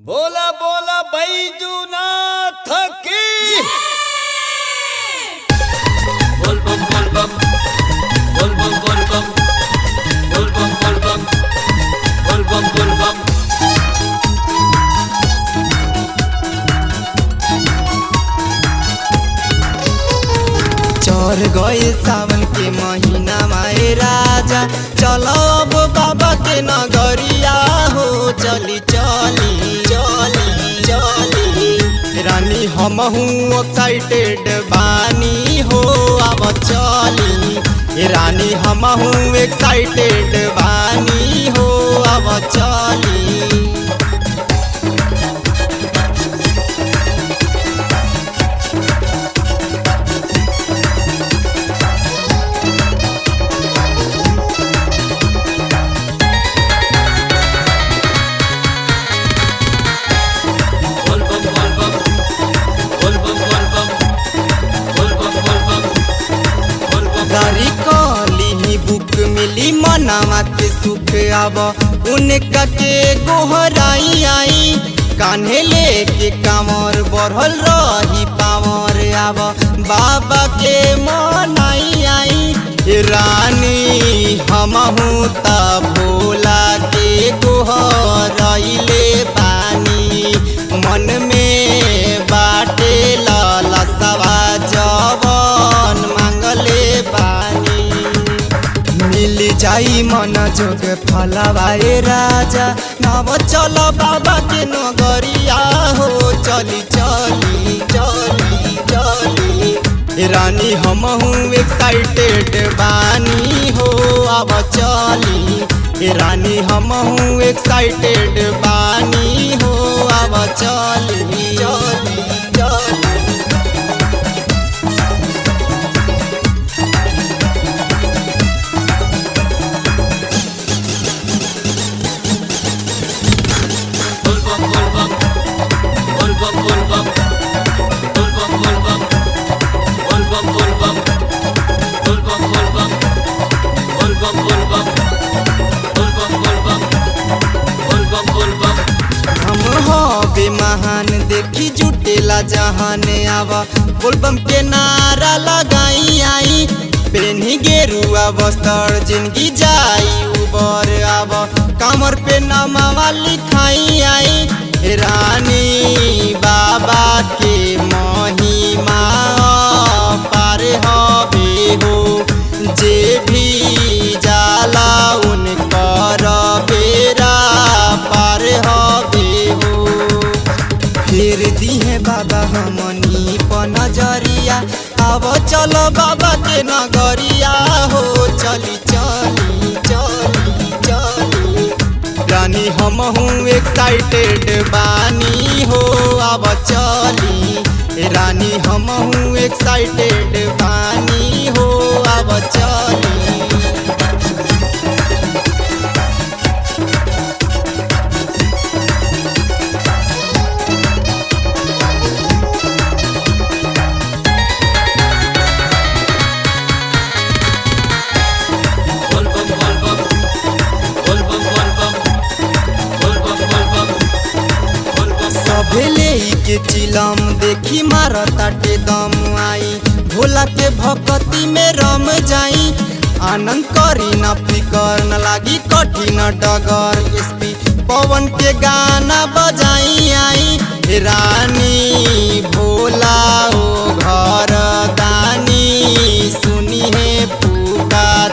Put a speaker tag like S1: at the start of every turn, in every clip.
S1: बोला बोला बैजूनाथ की बोल बम बोल बम बोल बम बोल बम बोल बम बोल बम बोल बम बोल बम।
S2: चढ़ गए सावन के महीना माए राजा, चलो अब बाबा के नगरिया हो। चली चली चली चली रानी हमहू एक्साइटेड बानी हो। अब चली रानी हमहू एक्साइटेड बानी हो। अब चली गाड़ी कली बुक मिली मनावा के सुख। अब उनका के गोहराई आई कान्हे लेके कामर बढ़ल रही पावर। अब बाबा के मनाई आई रानी हमहू त भोला के गोहराइले पानी। मन में बाटे ललसवा जवन मांगले पानी। मिल जाई मन जोग फलवाए राजा, नव चल बाबा के नगरिया हो। चली चली चली चली रानी हमहू एक्साइटेड बानी हो। अब चली रानी हमहू एक्साइटेड बानी हो। अब चली चली चली महान देखी जुटेला जहान। अब बोलबम के नारा लगाई आई पेन्ही गेरुआ वस्त्र जिंदगी जाई उबर। अब कमर पे नमावा लिखाई आई रानी बाबा के महिमा पार हवे हो। जे भी जाला उनकर बेरा पार हवे हो। फिर दिहे बाबा हमनी पर नजरिया, अब चलो बाबा के नगरिया हो। चली चली चली चली रानी हमहू एक्साइटेड बानी हो। अब चली रानी हमहू एक्साइटेड बानी हो। अब चली भेले के चिलम देखी मारताटे दम आई। भोला के भक्ति में रम जाई आनंद करी न फिकर न लागी कठिन डगर। एसपी पवन के गाना बजाई आई रानी भोला ओ घर दानी। सुनी है पुकार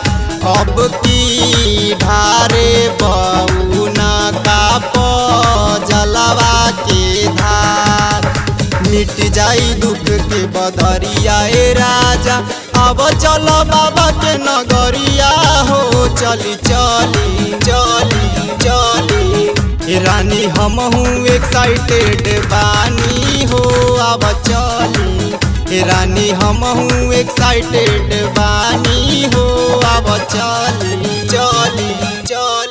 S2: अब की ढारे बउना का जलवा के धार। मिट जाई दुख के बदरिया राजा, अब चलो बाबा के नगरिया हो। चली चली चली चली रानी हमहू एक्साइटेड बानी हो। अब चली रानी हमहू एक्साइटेड बानी हो। अब चली चली चली